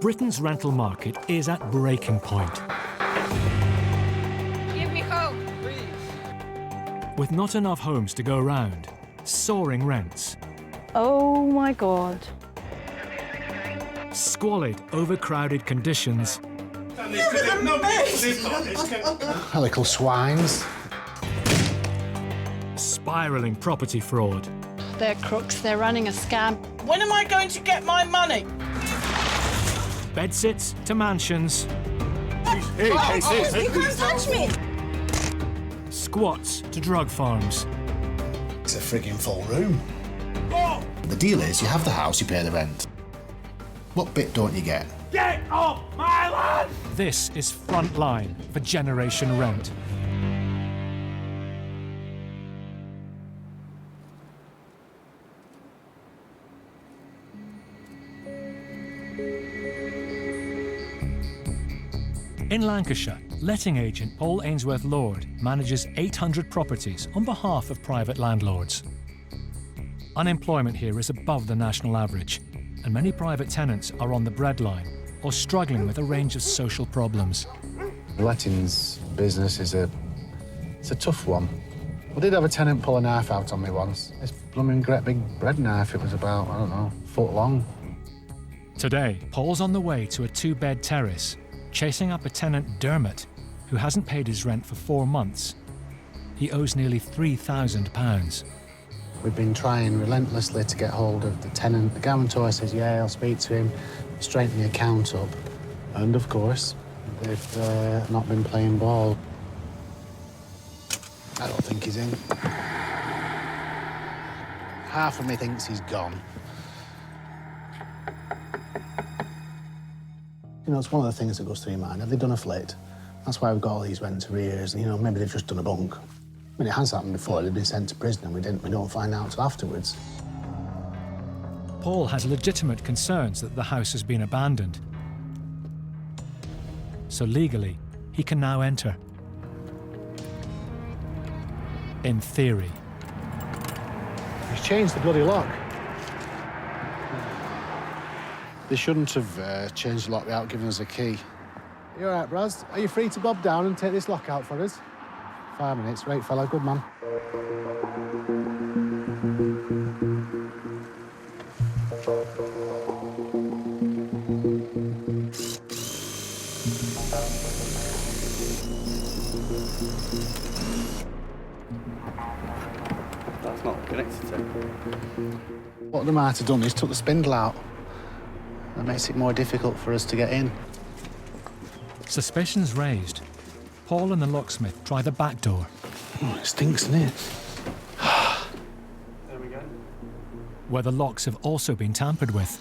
Britain's rental market is at breaking point. Give me home, please. With not enough homes to go round, soaring rents, Oh my God. squalid, overcrowded conditions, Little swines. spiralling property fraud, They're crooks, they're running a scam. When am I going to get my money? bedsits to mansions, You can't touch me! squats to drug farms. It's a frigging full room. The deal is, you have the house, you pay the rent. What bit don't you get? Get off my land! This is Frontline for Generation Rent. In Lancashire, letting agent Paul Ainsworth Lord manages 800 properties on behalf of private landlords. Unemployment here is above the national average, and many private tenants are on the breadline or struggling with a range of social problems. The lettings business is it's a tough one. I did have a tenant pull a knife out on me once. This blooming great big bread knife, it was about, I don't know, a foot long. Today, Paul's on the way to a two-bed terrace, chasing up a tenant, Dermot, who hasn't paid his rent for 4 months. He owes nearly £3,000. We've been trying relentlessly to get hold of the tenant. The guarantor says, yeah, I'll speak to him, straighten the account up. And, of course, they've not been playing ball. I don't think he's in. Half of me thinks he's gone. You know, it's one of the things that goes through your mind. Have they done a flit? That's why we've got all these rent arrears. And, you know, maybe they've just done a bunk. I mean, it has happened before. They've been sent to prison and we don't find out till afterwards. Paul has legitimate concerns that the house has been abandoned. So legally, he can now enter. In theory. He's changed the bloody lock. They shouldn't have changed the lock without giving us a key. You all right, Braz? Are you free to bob down and take this lock out for us? 5 minutes. Right, fella. Good man. That's not connected to. What they might have done is took the spindle out. That makes it more difficult for us to get in. Suspicions raised. Paul and the locksmith try the back door. Oh, it stinks, doesn't it? There we go. Where the locks have also been tampered with.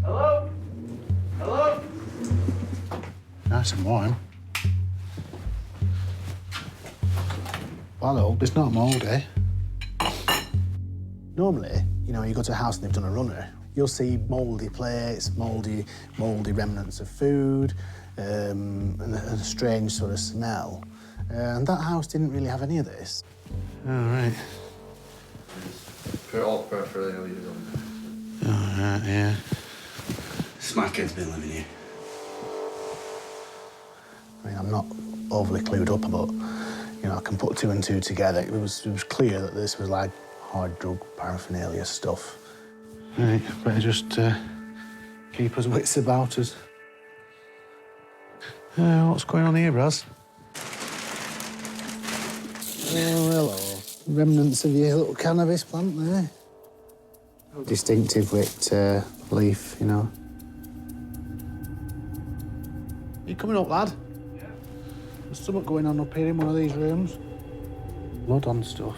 Hello? Hello? Nice and warm. Well, I hope it's not mouldy. Normally, you know, you go to a house and they've done a runner, you'll see mouldy plates, mouldy remnants of food, and a strange sort of smell. And that house didn't really have any of this. All right. Put it all perfectly how you All right, yeah. Smackhead's been living here. I mean, I'm not overly clued up, but, you know, I can put two and two together. It was clear that this was like hard drug paraphernalia stuff. Right, better just keep us wits about us. What's going on here, Braz? Oh, hello. Remnants of your little cannabis plant there. Distinctive with leaf, you know. You coming up, lad? Yeah. There's something going on up here in one of these rooms. Blood on stuff.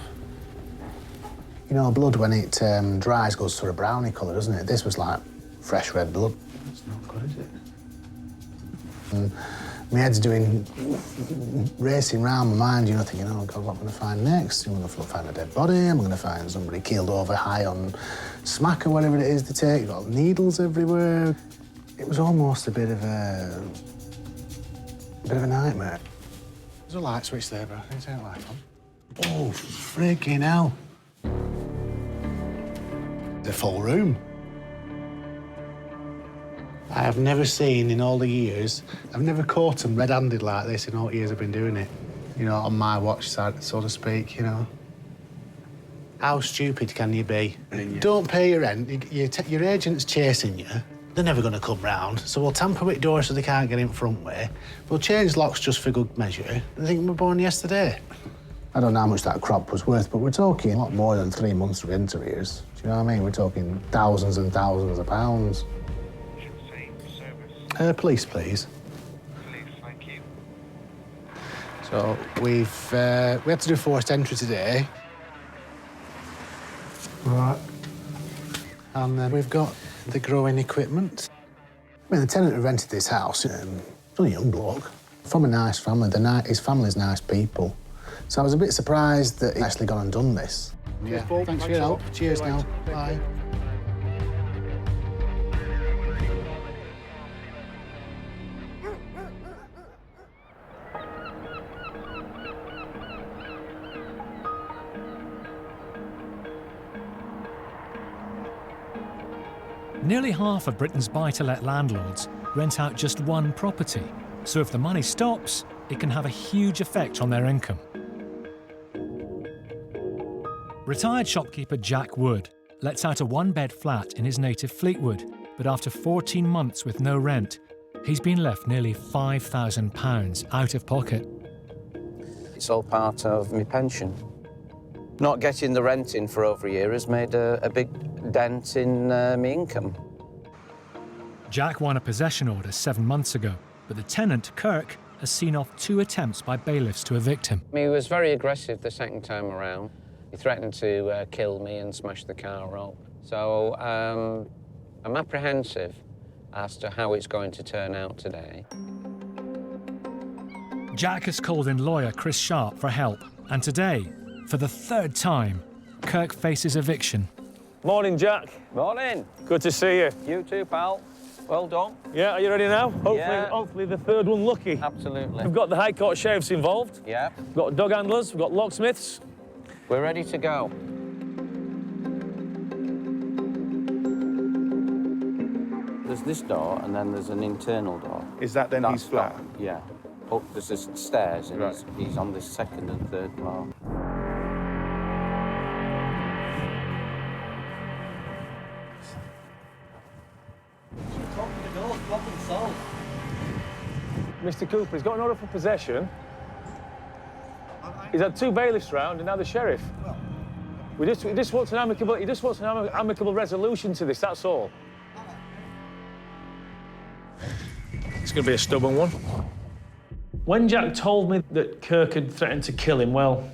You know, blood, when it dries, goes sort of browny colour, doesn't it? This was like fresh red blood. That's not good, is it? And my head's racing round my mind, you know, thinking, oh, God, what am I going to find next? I'm going to find a dead body. I'm going to find somebody keeled over high on smack or whatever it is they take. You've got needles everywhere. It was almost a bit of a nightmare. There's a light switch there, bro. Can you turn the light on? Oh, freaking hell. the full room. I have never seen in all the years, I've never caught them red-handed like this in all the years I've been doing it. You know, on my watch side, so to speak, you know. How stupid can you be? Don't pay your rent, your agent's chasing you. They're never going to come round, so we'll tamper with doors so they can't get in front way. We'll change locks just for good measure. They think we were born yesterday. I don't know how much that crop was worth, but we're talking a lot more than 3 months rent arrears. Do you know what I mean? We're talking thousands and thousands of pounds. Police, please. Police, thank you. So we had to do forced entry today. Right. And then we've got the growing equipment. I mean, the tenant who rented this house, he's only a young bloke, from a nice family. His family's nice people. So I was a bit surprised that he'd actually gone and done this. Yeah, thanks for your help. Cheers now. Bye. Nearly half of Britain's buy-to-let landlords rent out just one property, so if the money stops, it can have a huge effect on their income. Retired shopkeeper Jack Wood lets out a one-bed flat in his native Fleetwood, but after 14 months with no rent, he's been left nearly £5,000 out of pocket. It's all part of my pension. Not getting the rent in for over a year has made a big dent in my income. Jack won a possession order 7 months ago, but the tenant, Kirk, has seen off 2 attempts by bailiffs to evict him. He was very aggressive the second time around. He threatened to kill me and smash the car up. So I'm apprehensive as to how it's going to turn out today. Jack has called in lawyer Chris Sharp for help, and today, for the 3rd time, Kirk faces eviction. Morning, Jack. Morning. Good to see you. You too, pal. Well done. Yeah, are you ready now? Yeah. Hopefully the 3rd one lucky. Absolutely. We've got the High Court sheriffs involved. Yeah. We've got dog handlers, we've got locksmiths. We're ready to go. There's this door, and then there's an internal door. Is that then his flat? Yeah. Up there's this stairs, and Right. he's on this 2nd and 3rd floor. Mr. Cooper, he's got an order for possession. He's had 2 bailiffs round and now the sheriff. He just wants an amicable resolution to this, that's all. It's going to be a stubborn one. When Jack told me that Kirk had threatened to kill him, well,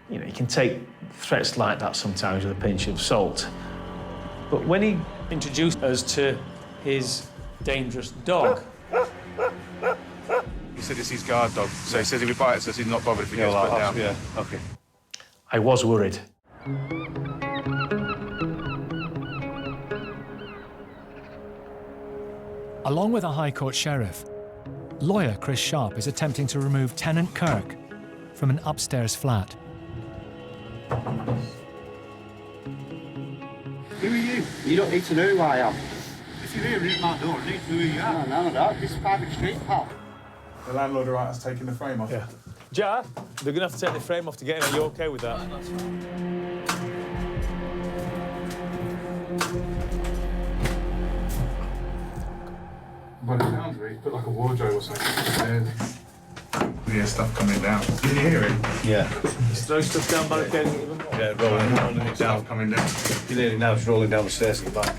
you know, you can take threats like that sometimes with a pinch of salt. But when he introduced us to his dangerous dog... He said it's his guard dog, so he says if he bites us, he's not bothered if he gets put down. Yeah, OK. I was worried. Along with a High Court sheriff, lawyer Chris Sharp is attempting to remove tenant Kirk from an upstairs flat. Who are you? You don't need to know who I am. If you're here and it's my door, you need to know who you are. No, no. This is private street, pal. The landlord right has taken the frame off. Yeah. Jar, they're going to have to take the frame off to get in. Are you OK with that? That's right. By the sounds of it, he's put like a wardrobe or something. Yeah, stuff coming down. Can you hear it? Yeah. Just throw stuff down, barricading it even. Yeah, rolling it down. Stuff coming down. You hear it now, it's rolling down the stairs at the back.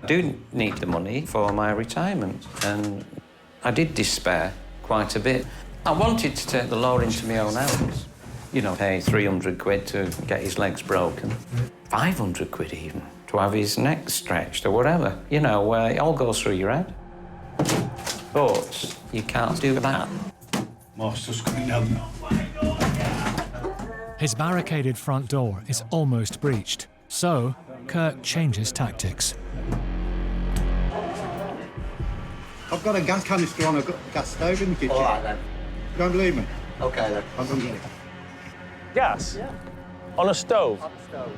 I do need the money for my retirement, and I did despair quite a bit. I wanted to take the law into my own hands. You know, pay 300 quid to get his legs broken. 500 quid even, to have his neck stretched or whatever. You know, it all goes through your head. But you can't do that. More stuff's coming down. His barricaded front door is almost breached, so Kirk changes tactics. I've got a gas canister on a gas stove in the kitchen. All right, then. You don't believe me? OK, then. I'll go and get it. Gas? Yeah. On a stove? On the stove.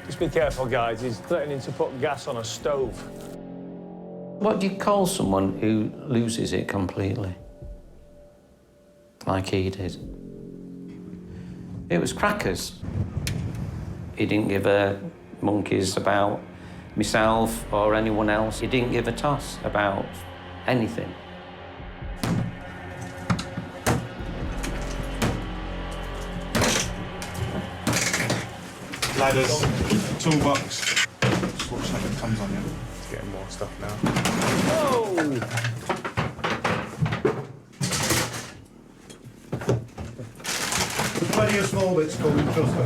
Just be careful, guys. He's threatening to put gas on a stove. What do you call someone who loses it completely? Like he did. It was crackers. He didn't give a monkeys about myself or anyone else. He didn't give a toss about anything. Ladders, toolbox. Just watch how it comes on you. It's getting more stuff now. Whoa! Plenty of small bits coming, trust me.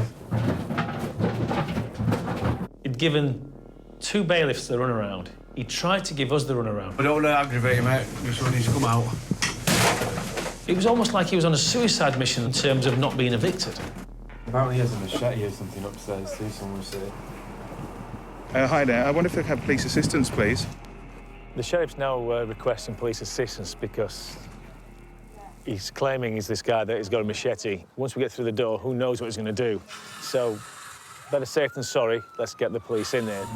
He'd given 2 bailiffs the runaround. He tried to give us the runaround. I don't want to aggravate him, mate. This one needs to come out. It was almost like he was on a suicide mission in terms of not being evicted. Apparently he has a machete or something upstairs too, someone said. Hi there. I wonder if I could have police assistance, please. The sheriff's now requesting police assistance because he's claiming he's this guy that has got a machete. Once we get through the door, who knows what he's going to do? So, better safe than sorry. Let's get the police in there.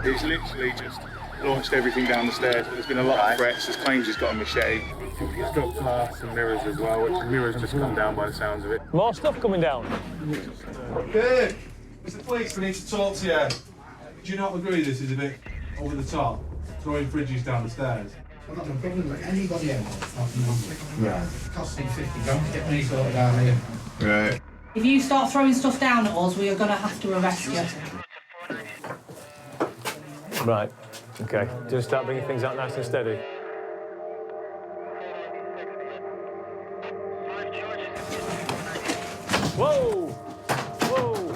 He's literally just launched everything down the stairs, but there's been a lot of threats. There's claims he's got a machete. He's dropped glass and mirrors as well, which mirrors just come down by the sounds of it. More stuff coming down. Good. It's the police. We need to talk to you. Do you not agree this is a bit over the top? Throwing fridges down the stairs? I've got no problem with anybody else. Yeah. It costs me 50 grand to get me sorted out here. Right. If you start throwing stuff down at us, we are going to have to arrest you. Right. OK. Just start bringing things out nice and steady. Whoa! Whoa!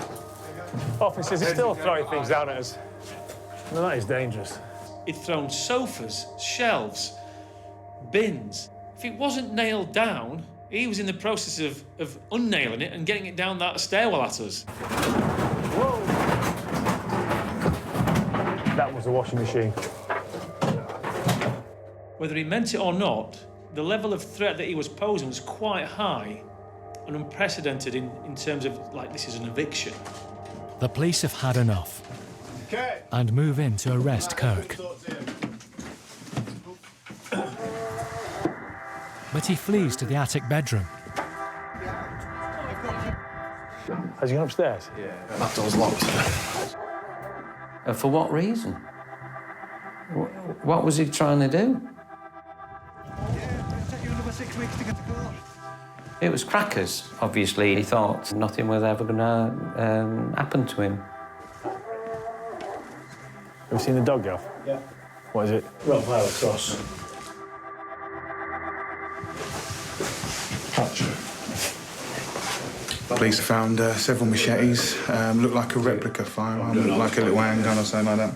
Officers are still throwing things down at us. Now, that is dangerous. He'd thrown sofas, shelves, bins. If it wasn't nailed down, he was in the process of unnailing it and getting it down that stairwell at us. Whoa! That was a washing machine. Whether he meant it or not, the level of threat that he was posing was quite high and unprecedented in terms of, like, this is an eviction. The police have had enough and move in to arrest Kirk. But he flees to the attic bedroom. Has he gone upstairs? Yeah. That door's locked. For what reason? What was he trying to do? It was crackers, obviously. He thought nothing was ever going to happen to him. Have you seen the dog, Gav? Yeah. What is it? Rottweiler cross. Police found several machetes. Looked like a replica firearm. Looked like a little handgun or something like that.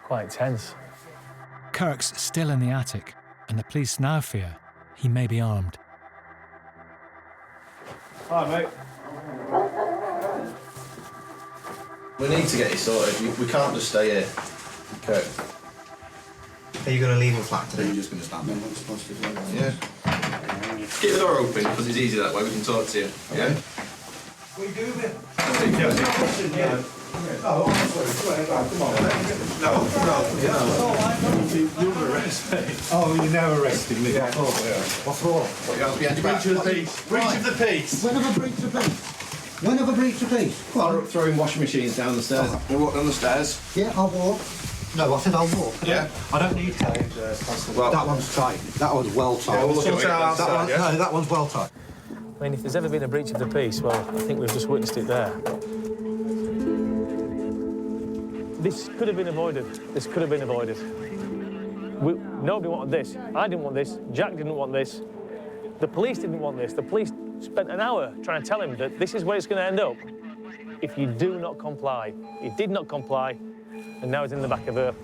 Quite tense. Kirk's still in the attic, and the police now fear he may be armed. Hi, mate. We need to get you sorted. We can't just stay here. Okay. Are you going to leave the flat today? You're just going to stand there. Yeah. Keep the door open, because it's easier that way. We can talk to you. Yeah? What are you doing there? Yeah. Oh, honestly, come on. No. You were arrested. Oh, you never arrested me. Yeah. What for? Put your hands behind your back. Breach of the peace. Breach of the peace. When have I breached the peace? When have I breached the peace? Come on. Throwing washing machines down the stairs. We walk down the stairs. Yeah, I'll walk. No, I said I'll walk. Yeah. I don't need help. Well, that one's tight. That one's well tight. Yeah, we'll look at it. No, that one's well tight. I mean, if there's ever been a breach of the peace, well, I think we've just witnessed it there. This could have been avoided. This could have been avoided. Nobody wanted this. I didn't want this. Jack didn't want this. The police didn't want this. The police spent an hour trying to tell him that this is where it's going to end up if you do not comply. He did not comply, and now he's in the back of a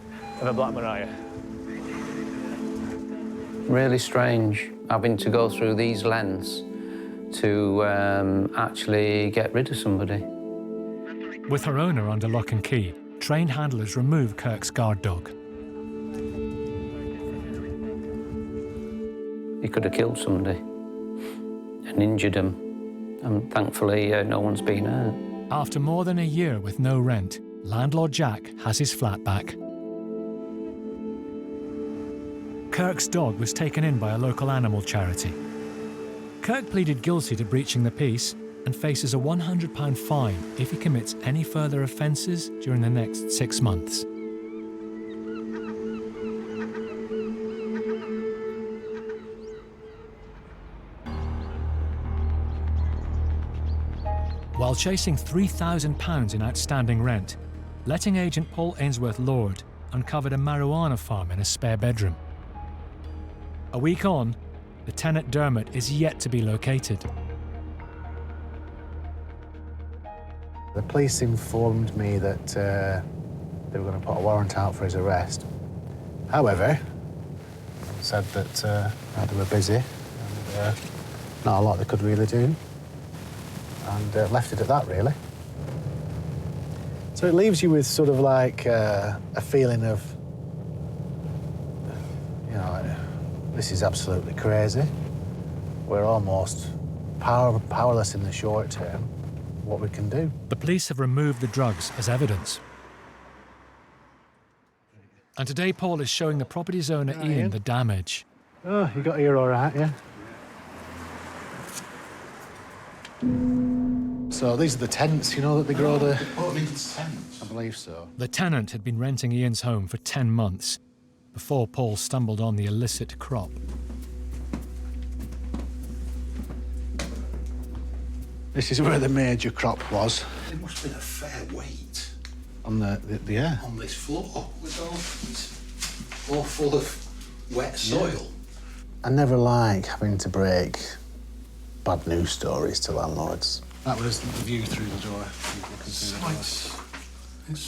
Black Mariah. Really strange having to go through these lengths to actually get rid of somebody. With her owner under lock and key, trained handlers remove Kirk's guard dog. He could have killed somebody and injured them, and thankfully no one's been hurt. After more than a year with no rent, landlord Jack has his flat back. Kirk's dog was taken in by a local animal charity. Kirk pleaded guilty to breaching the peace and faces a £100 fine if he commits any further offences during the next 6 months. While chasing £3,000 in outstanding rent, letting agent Paul Ainsworth-Lord uncovered a marijuana farm in a spare bedroom. A week on, the tenant Dermot is yet to be located. The police informed me that they were going to put a warrant out for his arrest. However, said that they were busy and not a lot they could really do, and left it at that, really. So it leaves you with sort of like a feeling of, you know, this is absolutely crazy. We're almost powerless in the short term. What we can do. The police have removed the drugs as evidence. And today Paul is showing the property's owner Ian the damage. Oh, you got here all right, yeah? So these are the tents, you know, that they grow the... Oh, it's tents? I believe so. The tenant had been renting Ian's home for 10 months before Paul stumbled on the illicit crop. This is where the major crop was. It must have been a fair weight. On the yeah. On this floor, with all full of wet soil. Yeah. I never like having to break bad news stories to landlords. That was the view through the door. People can see the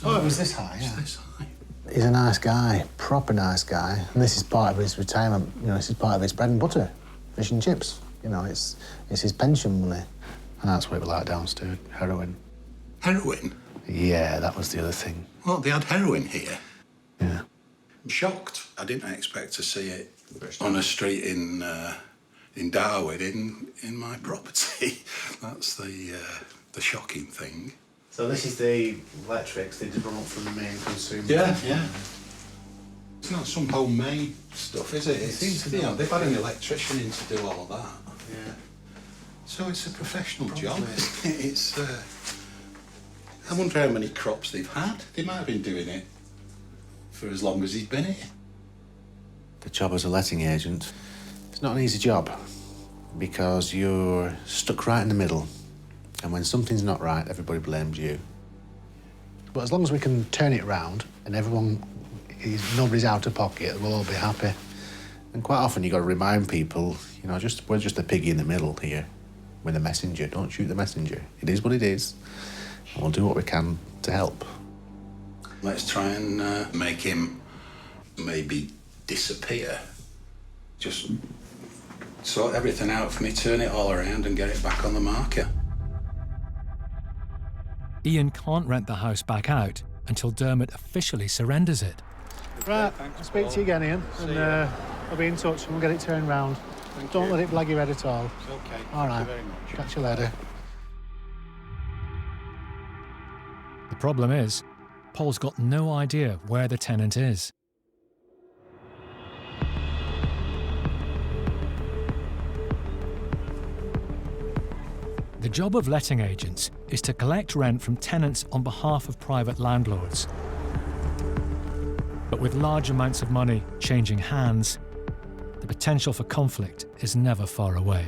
door. Oh, it was this high, yeah. It's this high. He's a nice guy, proper nice guy. And this is part of his retirement, you know, this is part of his bread and butter, fish and chips. You know, it's his pension money. And that's what it was like downstairs, heroin. Heroin? Yeah, that was the other thing. Well, they had heroin here. Yeah. I'm shocked. I didn't expect to see it on a street in Darwin, in my property. That's the shocking thing. So this is the electrics they did run up from the main consumer. Yeah. It's not some homemade stuff, is it? It seems to be. You know, they've had an electrician in to do all of that. Yeah. So it's a professional job. It's. I wonder how many crops they've had. They might have been doing it for as long as he's been here. The job as a letting agent, it's not an easy job because you're stuck right in the middle. And when something's not right, everybody blames you. But as long as we can turn it around and nobody's out of pocket, we'll all be happy. And quite often you've got to remind people, you know, we're just a piggy in the middle here. We're the messenger. Don't shoot the messenger. It is what it is. And we'll do what we can to help. Let's try and make him maybe disappear. Just sort everything out for me, turn it all around and get it back on the market. Ian can't rent the house back out until Dermot officially surrenders it. Right, I'll speak to you again, Ian, and I'll be in touch and we'll get it turned round. Don't let it blag your head at all. It's okay. All right. Thank you very much. Catch you later. The problem is, Paul's got no idea where the tenant is. The job of letting agents is to collect rent from tenants on behalf of private landlords. But with large amounts of money changing hands, the potential for conflict is never far away.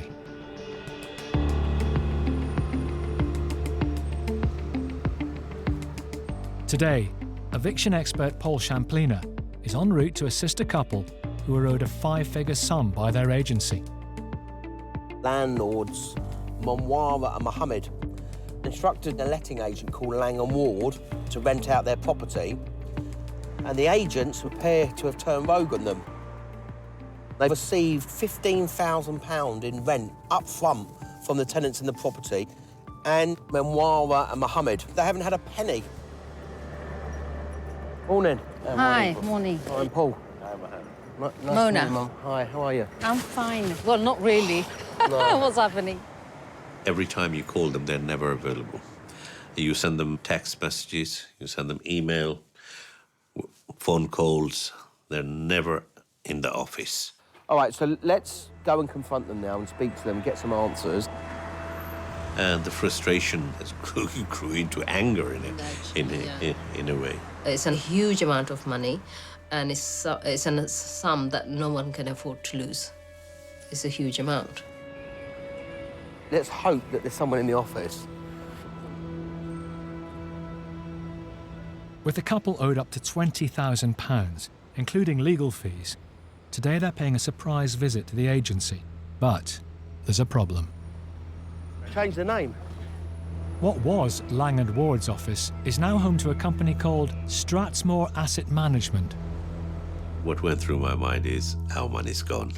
Today, eviction expert Paul Champlina is en route to assist a couple who are owed a 5-figure sum by their agency. Landlords Monwara and Mohammed instructed a letting agent called Lang & Ward to rent out their property, and the agents appear to have turned rogue on them. They received £15,000 in rent up front from the tenants in the property, and Manwara and Mohammed. They haven't had a penny. Morning. Hi, morning. I'm Paul. Nice Mona. to meet you, Mum. Hi, how are you? I'm fine. Well, not really. What's happening? Every time you call them, they're never available. You send them text messages, you send them email, phone calls. They're never in the office. All right, so let's go and confront them now and speak to them, get some answers. And the frustration has grew into anger in a way. It's a huge amount of money, and it's a sum that no one can afford to lose. It's a huge amount. Let's hope that there's someone in the office. With the couple owed up to £20,000, including legal fees, today they're paying a surprise visit to the agency. But there's a problem. Change the name. What was Lang & Ward's office is now home to a company called Stratsmore Asset Management. What went through my mind is, our money's gone.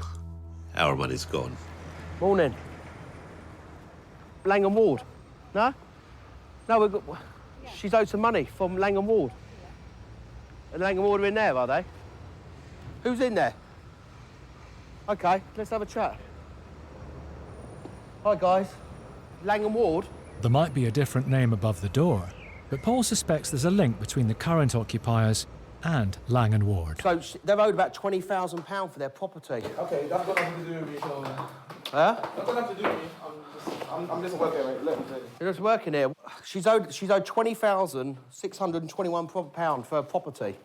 Our money's gone. Morning. Lang & Ward. No? No, we've got... She's owed some money from Lang & Ward. And Lang & Ward are in there, are they? Who's in there? OK, let's have a chat. Hi, guys. Lang & Ward? There might be a different name above the door, but Paul suspects there's a link between the current occupiers and Lang & Ward. So they're owed about £20,000 for their property. OK, that's got nothing to do with me, so... Huh? That's got nothing to do with me. I'm just working, mate. Let me tell you. You're just working here. She's owed £20,621 for her property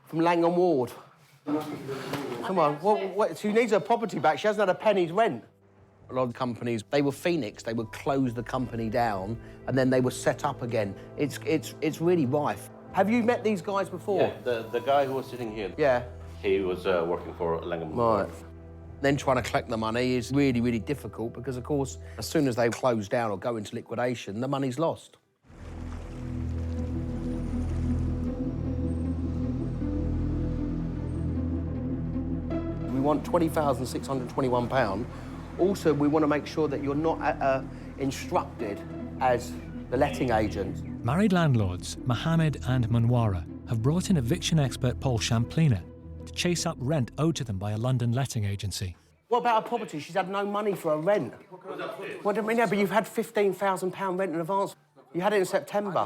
from Lang & Ward. Come on, what, she needs her property back. She hasn't had a penny's rent. A lot of companies, they were Phoenix. They would close the company down and then they were set up again. It's really rife. Have you met these guys before? Yeah, the guy who was sitting here. Yeah. He was working for Lang & Ward. Right. Then trying to collect the money is really, really difficult because, of course, as soon as they close down or go into liquidation, the money's lost. We want £20,621. Also, we want to make sure that you're not instructed as the letting agent. Married landlords Mohammed and Manwara have brought in eviction expert Paul Champlina to chase up rent owed to them by a London letting agency. What about her property? She's had no money for her rent. What do you mean? Yeah, but you've had £15,000 rent in advance. You had it in September.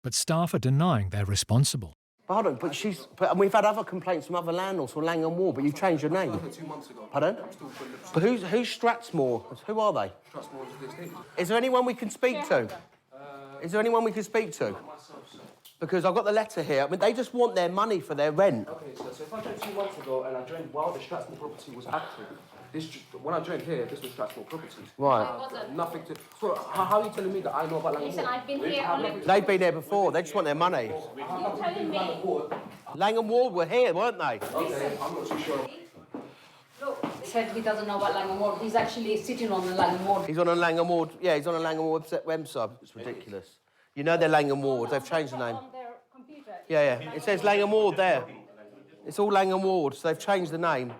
But staff are denying they're responsible. Pardon, and we've had other complaints from other landlords from Lang & Ward, but you've changed your name. 2 months ago. Pardon? But who's Stratsmore? Who are they? Is there anyone we can speak to? Is there anyone we can speak to? Because I've got the letter here. I mean, they just want their money for their rent. OK, so if I joined 2 months ago and I joined while the Stratsmore property was active, when I joined here, this was Stratsmore property. Right. Nothing to... So how are you telling me that I know about Lang & Ward? Listen, I've been here only... They've been here before. They just want their money. You're telling me... Lang & Ward were here, weren't they? OK, I'm not too sure. Look, he said he doesn't know about Lang & Ward. He's actually sitting on the Lang & Ward. He's on a Lang & Ward... Yeah, he's on a Lang & Ward website. It's ridiculous. You know they're Lang & Ward. They've changed the name. Yeah. It says Lang & Ward there. It's all Lang & Ward, so they've changed the name.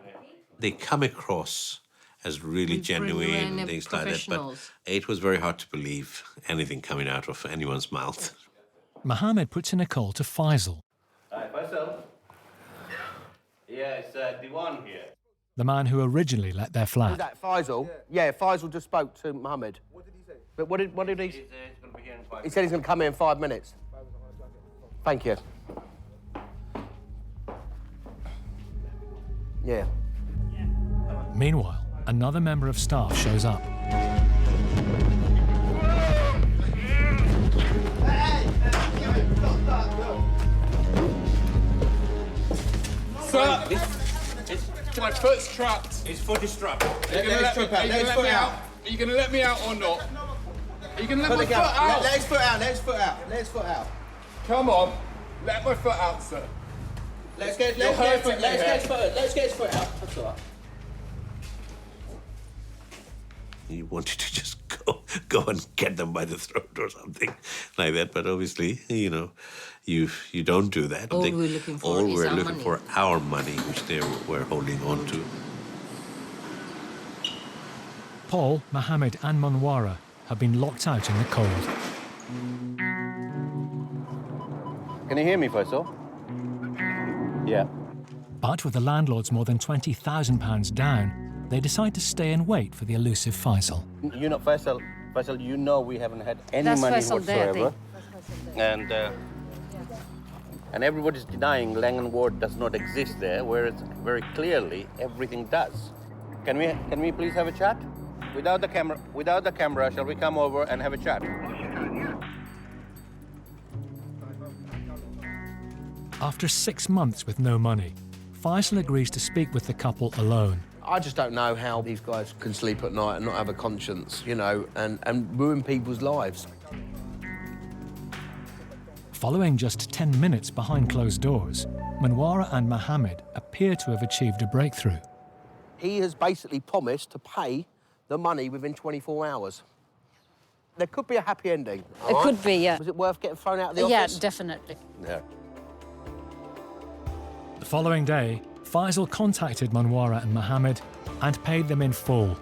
They come across as really genuine and things like that, but it was very hard to believe anything coming out of anyone's mouth. Mohammed puts in a call to Faisal, Hi, Faisal. Yeah, it's Diwan here. the man who originally let their Who's flat. that, Faisal? Yeah, Faisal just spoke to Mohammed. What did he say? But what did he... He's going to be here in 5 minutes. He said he's going to come here in 5 minutes. Thank you. Yeah. Meanwhile, another member of staff shows up. Sir, my foot's trapped. His foot is trapped. Are you going to let me out? Are you going to let me out or not? Are you going to let my foot out? Let his foot out, let his foot out, let his foot out. Come on, let my foot out, sir. Let's get his foot out. That's all right. He wanted to just go and get them by the throat or something like that, but obviously, you know, you don't do that. All we're looking for all is we're our looking money. for our money, which they were holding on to. Paul, Mohammed and Manwara have been locked out in the cold. Can you hear me, Faisal? Yeah. But with the landlords more than £20,000 down, they decide to stay and wait for the elusive Faisal. You know, Faisal, you know we haven't had any That's money Faisal there, whatsoever. And everybody's denying Lang & Ward does not exist there, whereas very clearly everything does. Can we please have a chat? Without the camera, shall we come over and have a chat? After 6 months with no money, Faisal agrees to speak with the couple alone. I just don't know how these guys can sleep at night and not have a conscience, you know, and ruin people's lives. Following just 10 minutes behind closed doors, Manwara and Mohammed appear to have achieved a breakthrough. He has basically promised to pay the money within 24 hours. There could be a happy ending. It could be, yeah. Was it worth getting thrown out of the office? Yeah, definitely. Yeah. The following day, Faisal contacted Manwara and Mohammed and paid them in full.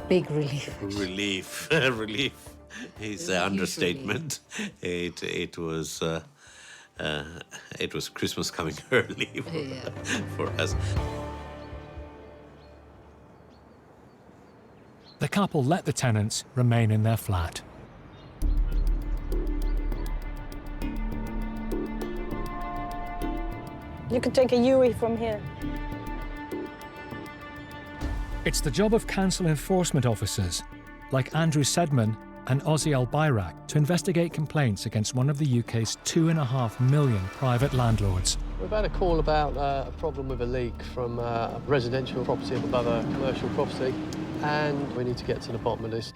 Big relief. Relief. Relief is an understatement. It was Christmas coming early for us. The couple let the tenants remain in their flat. You could take a Yui from here. It's the job of council enforcement officers, like Andrew Sedman and Ozzy Al-Bayrak, to investigate complaints against one of the UK's 2.5 million private landlords. We've had a call about a problem with a leak from a residential property above a commercial property, and we need to get to the bottom of this.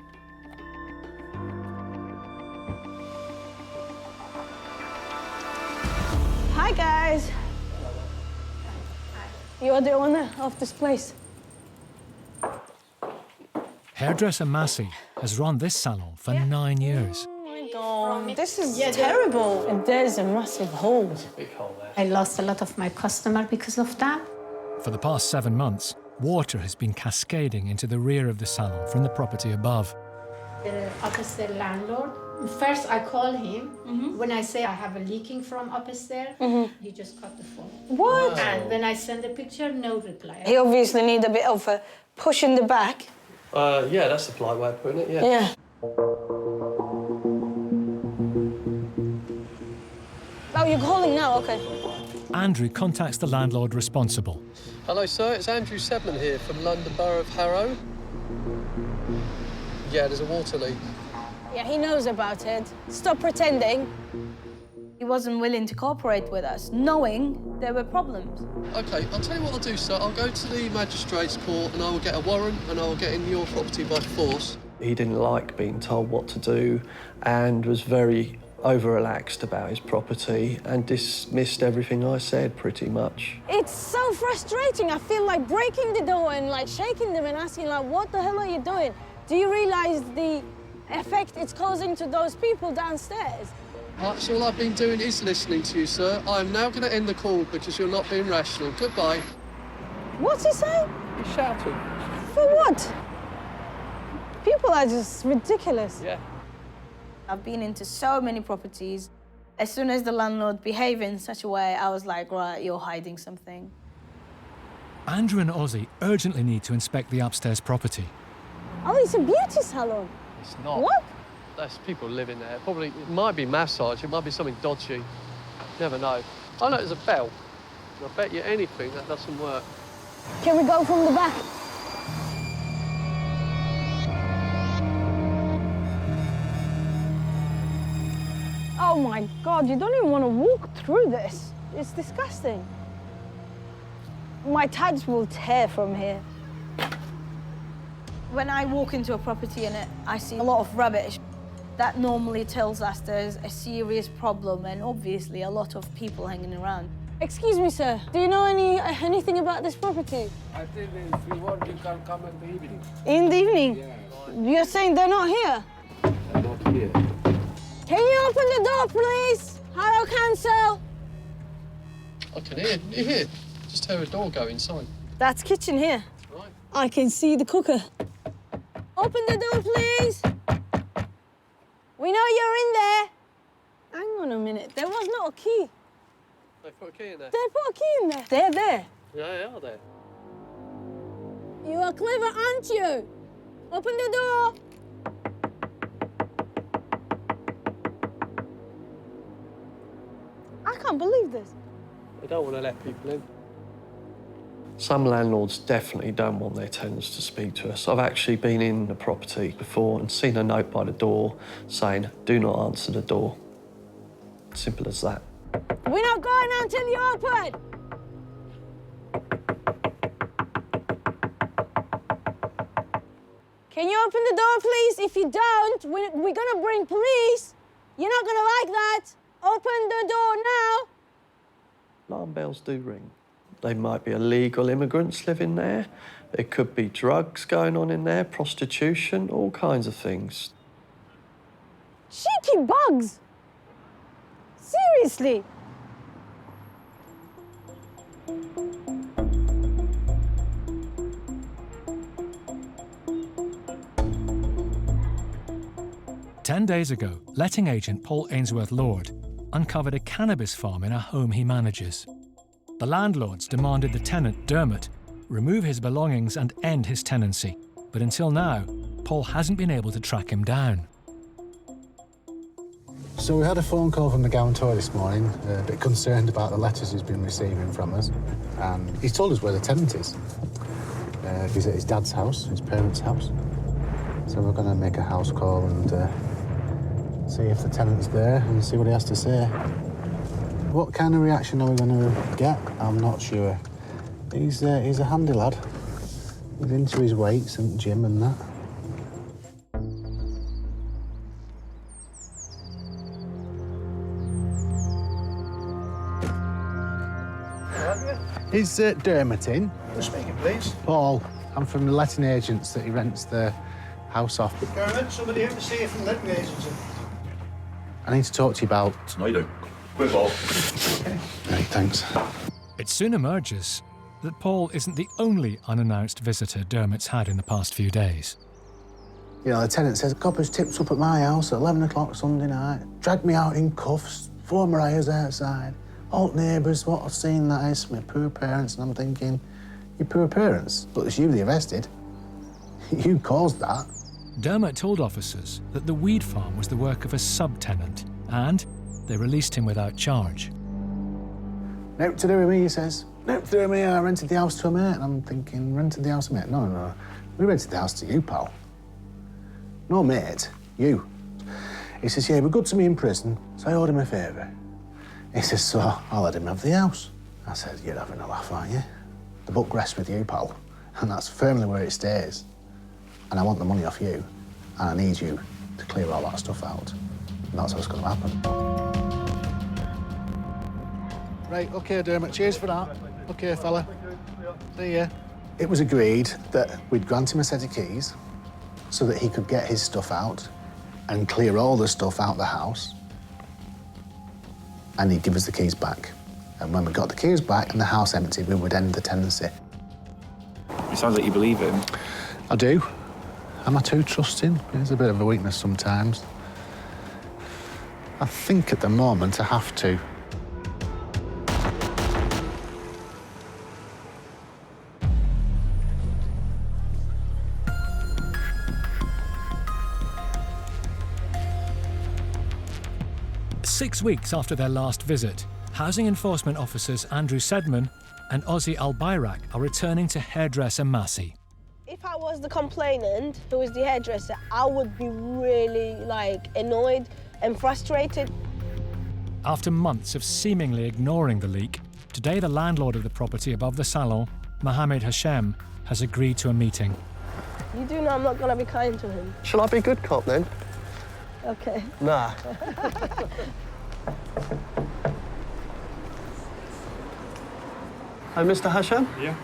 Hi, guys. You are the owner of this place. Hairdresser Massey has run this salon for 9 years. Oh my God, this is terrible. And there's a massive hole. Big hole there. I lost a lot of my customer because of that. For the past 7 months, water has been cascading into the rear of the salon from the property above. The upstairs landlord, first I call him. When I say I have a leaking from upstairs, he just cut the phone. What? And when I send a picture, no reply. He obviously need a bit of a push in the back. Yeah, that's the polite way of putting it, yeah. Yeah. Oh, you're calling now? Okay. Andrew contacts the landlord responsible. Hello, sir. It's Andrew Sedman here from London Borough of Harrow. Yeah, there's a water leak. Yeah, he knows about it. Stop pretending. He wasn't willing to cooperate with us, knowing there were problems. OK, I'll tell you what I'll do, sir. I'll go to the magistrate's court and I will get a warrant and I will get in your property by force. He didn't like being told what to do and was very over-relaxed about his property and dismissed everything I said, pretty much. It's so frustrating. I feel like breaking the door and like shaking them and asking like, what the hell are you doing? Do you realise the effect it's causing to those people downstairs? That's all I've been doing is listening to you, sir. I'm now going to end the call because you're not being rational. Goodbye. What's he saying? He's shouting. For what? People are just ridiculous. Yeah. I've been into so many properties. As soon as the landlord behaved in such a way, I was like, right, you're hiding something. Andrew and Ozzy urgently need to inspect the upstairs property. Oh, it's a beauty salon. It's not. What? There's people living there. Probably, it might be massage, it might be something dodgy. Never know. I know there's a bell. I bet you anything that doesn't work. Can we go from the back? Oh my God, you don't even want to walk through this. It's disgusting. My tights will tear from here. When I walk into a property and I see a lot of rubbish, that normally tells us there's a serious problem and obviously a lot of people hanging around. Excuse me, sir. Do you know anything about this property? I think if you want, you can come in the evening. In the evening? Yeah. You're saying they're not here? They're not here. Can you open the door, please? Hello, council. I can hear. You hear? Just hear a door go inside. That's kitchen here. Right. I can see the cooker. Open the door, please. We know you're in there. Hang on a minute. There was not a key. They put a key in there. They put a key in there. They're there. Yeah, they are there. You are clever, aren't you? Open the door. I can't believe this. They don't want to let people in. Some landlords definitely don't want their tenants to speak to us. I've actually been in the property before and seen a note by the door saying, do not answer the door. Simple as that. We're not going until you open. Can you open the door, please? If you don't, we're gonna bring police. You're not gonna like that. Open the door now. Alarm bells do ring. They might be illegal immigrants living there. There could be drugs going on in there, prostitution, all kinds of things. Cheeky bugs. Seriously. Ten days ago, letting agent Paul Ainsworth-Lord uncovered a cannabis farm in a home he manages. The landlords demanded the tenant, Dermot, remove his belongings and end his tenancy. But until now, Paul hasn't been able to track him down. So we had a phone call from the guarantor this morning, a bit concerned about the letters he's been receiving from us. And he's told us where the tenant is. He's at his dad's house, his parents' house. So we're going to make a house call and see if the tenant's there and see what he has to say. What kind of reaction are we going to get? I'm not sure. He's a handy lad. He's into his weights and gym and that. Is Dermot in? Who's speaking, please? Paul. I'm from the letting agents that he rents the house off. Dermot, somebody here to see you from the letting agency. I need to talk to you about... No, you don't. Quick, Paul. Right, thanks. It soon emerges that Paul isn't the only unannounced visitor Dermot's had in the past few days. You know, the tenant says, coppers tips up at my house at 11 o'clock Sunday night, dragged me out in cuffs, 4 Mariahs outside. Old neighbours, what I've seen that is, my poor parents, and I'm thinking, your poor parents? But it's you they arrested. You caused that. Dermot told officers that the weed farm was the work of a subtenant, and they released him without charge. Nothing to do with me, he says. Nothing to do with me, I rented the house to a mate. And I'm thinking, rented the house to a mate? No. We rented the house to you, pal. No, mate, you. He says, yeah, he was good to me in prison, so I owed him a favour. He says, so I'll let him have the house. I said, you're having a laugh, aren't you? The buck rests with you, pal, and that's firmly where it stays. And I want the money off you, and I need you to clear all that stuff out. And that's what's going to happen. Right, OK, Dermot, cheers for that. OK, fella. See ya. It was agreed that we'd grant him a set of keys so that he could get his stuff out and clear all the stuff out the house, and he'd give us the keys back. And when we got the keys back and the house empty, we would end the tenancy. It sounds like you believe him. I do. Am I too trusting? It's a bit of a weakness sometimes. I think at the moment I have to. Six weeks after their last visit, housing enforcement officers Andrew Sedman and Ozzy Al-Bayrak are returning to hairdresser Massey. If I was the complainant, who is the hairdresser, I would be really, annoyed and frustrated. After months of seemingly ignoring the leak, today the landlord of the property above the salon, Mohammed Hashem, has agreed to a meeting. You do know I'm not going to be kind to him. Shall I be good cop, then? OK. Nah. Hey, Mr. Hashem? Yeah.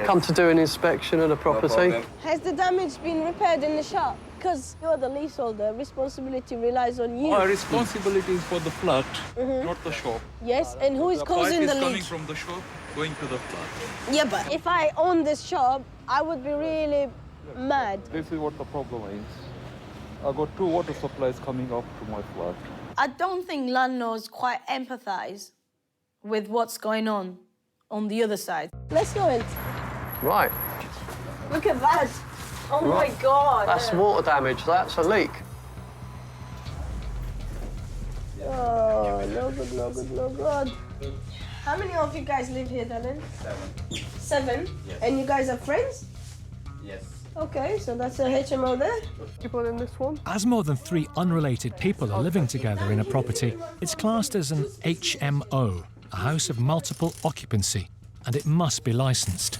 Come to do an inspection of the property. No, Has the damage been repaired in the shop? Because you're the leaseholder, responsibility relies on you. Our responsibility is for the flat, not the shop. Yes, and who is causing the pipe is coming leak? from the shop, going to the flat. Yeah, but if I own this shop, I would be really mad. This is what the problem is. I got 2 water supplies coming up to my flat. I don't think landlords quite empathise with what's going on the other side. Let's go in. Right. Look at that. Oh Right. my God. That's water damage. That's a leak. Oh, no good, no good, no good. How many of you guys live here, Dylan? 7. Yes. And you guys are friends? Yes. Okay, so that's a HMO there. People in this one? As more than 3 unrelated people are living together in a property, it's classed as an HMO, a house of multiple occupancy, and it must be licensed.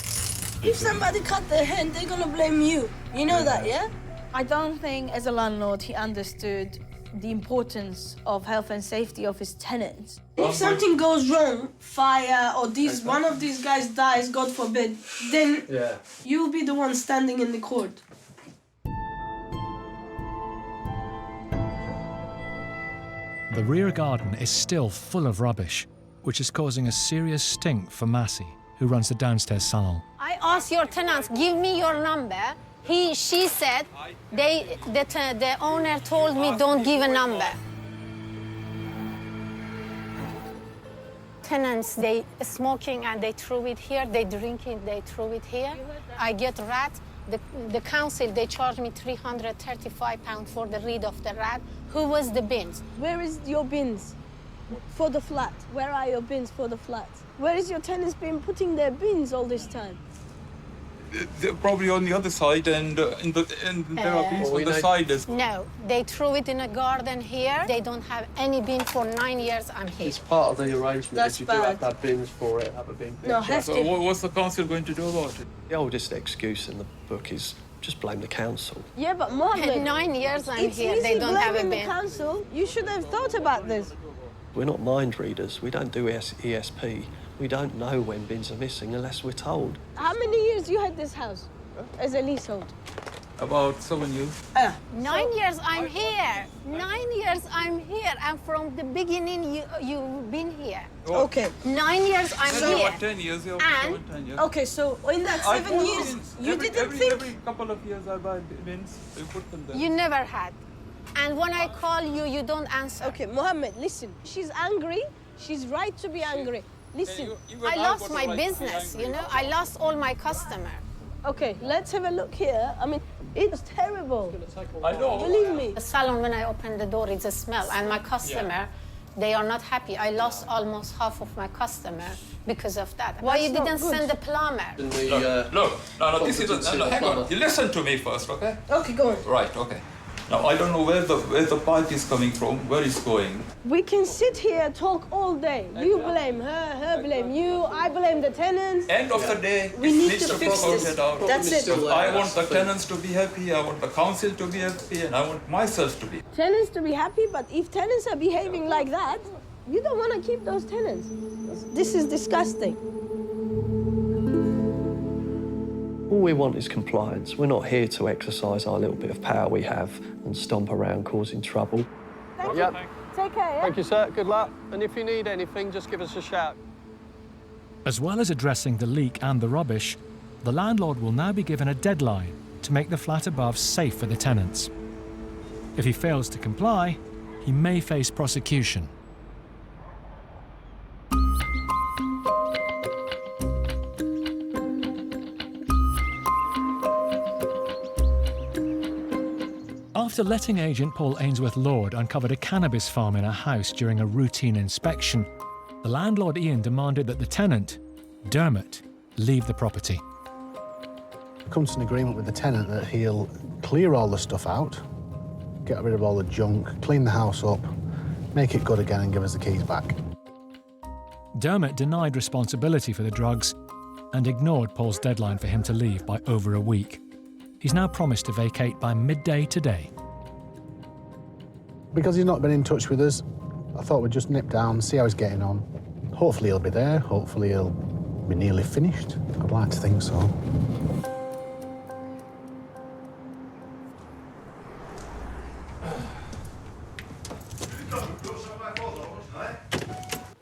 If somebody cut their hand, they're gonna blame you. You know that, yeah? I don't think, as a landlord, he understood the importance of health and safety of his tenants. If something goes wrong, fire or one of these guys dies, God forbid, then you'll be the one standing in the court. The rear garden is still full of rubbish, which is causing a serious stink for Massey, who runs the downstairs salon. I asked your tenants, give me your number. She said, the owner told me don't give a number. Tenants, they smoking and they throw it here, they drink it, they throw it here. I get rat. The council, they charge me £335 for the rid of the rat. Who was the bins? Where is your bins for the flat? Where are your bins for the flat? Where is your tenants been putting their bins all this time? They're probably on the other side, and there are bins on the side. No, they threw it in a garden here. They don't have any bin for 9 years I'm here. It's part of the arrangement That's that you do have bad. to have bins for it, have a bin. No, have So to. what's the council going to do about it? The oldest excuse in the book is just blame the council. Yeah, but Mohammed, 9 years I'm it's here, easy they don't have a blaming bin. the council. You should have thought about this. We're not mind readers. We don't do ESP. We don't know when bins are missing unless we're told. How many years you had this house as a leasehold? About 7 years. 9 years I'm here. 9 years I'm here. And from the beginning, you've been here. Okay. 9 years I'm No, here. about 10 years. Yeah, And 10 years. Okay, so in that I 7 put years, bins. you didn't think... Every couple of years I buy bins. You put them there. You never had. And when I call you, you don't answer. Okay, Mohammed, listen. She's angry. She's right to be angry. Listen. I lost my business, you know. I lost all my customers. Okay, let's have a look here. I mean, it's terrible. I know. Believe me. The salon, when I open the door, it's a smell. And my customer, they are not happy. I lost almost half of my customer because of that. Why you That's not didn't good. send the plumber? Look, no, this is hang on. You listen to me first, okay? Okay, go on. Right, okay. Now I don't know where the pipe is coming from, where it's going. We can sit here and talk all day. You blame her blame you, I blame the tenants. End of the day, We it need needs to to be fix this. sorted out. That's it. I want the tenants to be happy, I want the council to be happy, and I want myself to be. Tenants to be happy, but if tenants are behaving like that, you don't want to keep those tenants. This is disgusting. All we want is compliance. We're not here to exercise our little bit of power we have and stomp around causing trouble. Thank Yep. you. Take care, yeah? Thank you, sir. Good luck. And if you need anything, just give us a shout. As well as addressing the leak and the rubbish, the landlord will now be given a deadline to make the flat above safe for the tenants. If he fails to comply, he may face prosecution. After letting agent Paul Ainsworth-Lord uncovered a cannabis farm in a house during a routine inspection, the landlord Ian demanded that the tenant, Dermot, leave the property. Come to an agreement with the tenant that he'll clear all the stuff out, get rid of all the junk, clean the house up, make it good again and give us the keys back. Dermot denied responsibility for the drugs and ignored Paul's deadline for him to leave by over a week. He's now promised to vacate by midday today. Because he's not been in touch with us, I thought we'd just nip down, see how he's getting on. Hopefully he'll be there, hopefully he'll be nearly finished. I'd like to think so.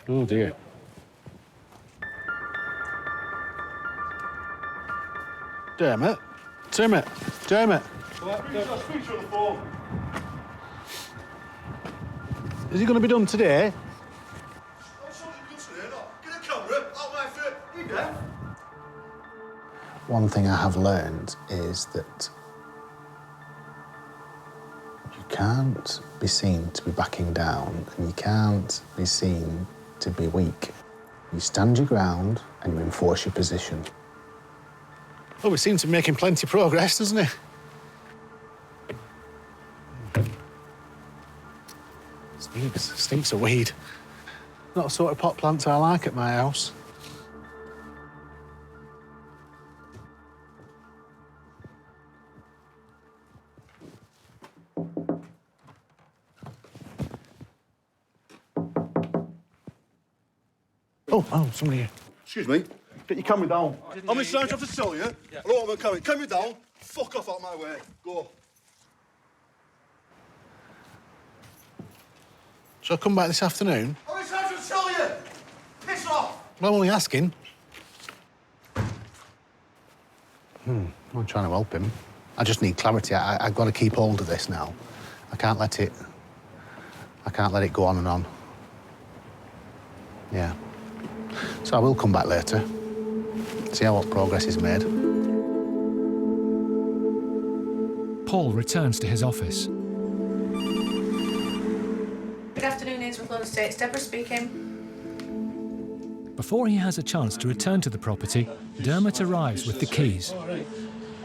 Oh dear. Dermot, Dermot. Speak to on the phone. Is he going to be done today? One thing I have learned is that you can't be seen to be backing down and you can't be seen to be weak. You stand your ground and you enforce your position. Well, we seem to be making plenty of progress, doesn't it? Stinks of weed. Not the sort of pot plants I like at my house. Oh, somebody here. Excuse me. Get your camera down. I'm in charge of to tell you. I don't want my camera. Camera down. Fuck off out my way. Go. Shall I come back this afternoon? I'm in charge to tell you. Piss off. Well, I'm only asking. I'm trying to help him. I just need clarity. I've got to keep hold of this now. I can't let it go on and on. Yeah. So I will come back later. See how what progress is made. Paul returns to his office. Good afternoon, Ainsworth London Estates. Deborah speaking. Before he has a chance to return to the property, Dermot arrives with the keys.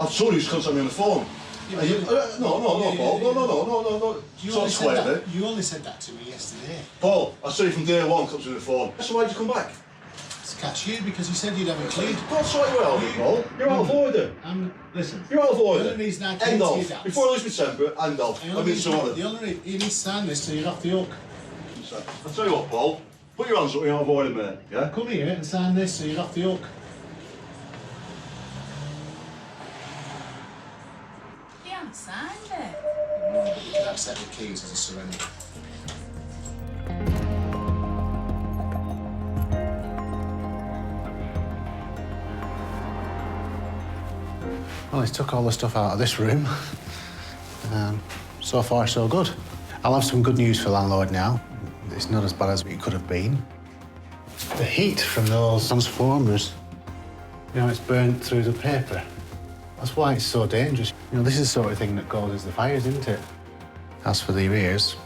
I've told you to contact me on the phone. No, Paul. No. You only said that to me yesterday. Paul, I said it from day one, comes to the phone. So why'd you come back? To catch you because you said you'd have it cleaned. Don't sort you out, Paul. You're out of order. Listen. You're out of order. The only reason I came End to off. your dad's. Before I lose my temper, end off. I mean, someone. The only reason you need to sign this so you're off the hook. I'll tell you what, Paul. Put your hands up, you're out of order, mate. Yeah? Come here and sign this so you're off the hook. You haven't signed it. No, but you can accept the keys as a surrender. Well, he's took all the stuff out of this room. So far, so good. I'll have some good news for landlord now. It's not as bad as it could have been. The heat from those transformers, it's burnt through the paper. That's why it's so dangerous. This is the sort of thing that causes the fires, isn't it? As for the arrears,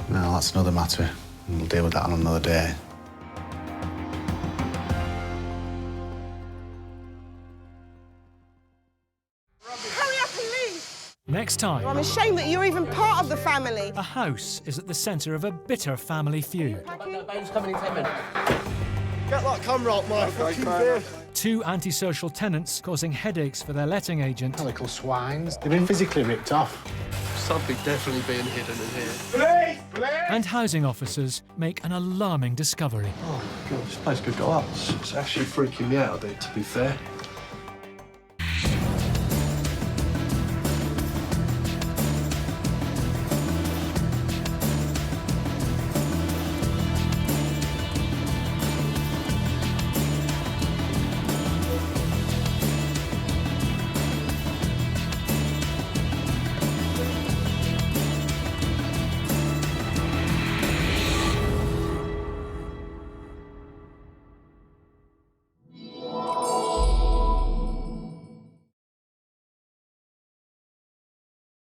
no, that's another matter. We'll deal with that on another day. Hurry up and leave! Next time, I'm ashamed that you're even part of the family. a house is at the centre of a bitter family feud. Babe's coming in 10 minutes. Get that camera out my fucking face. Two antisocial tenants causing headaches for their letting agent. Little swines. They've been physically ripped off. Something definitely being hidden in here. Please! And housing officers make an alarming discovery. Oh, God, this place could go up. It's actually freaking me out a bit, to be fair.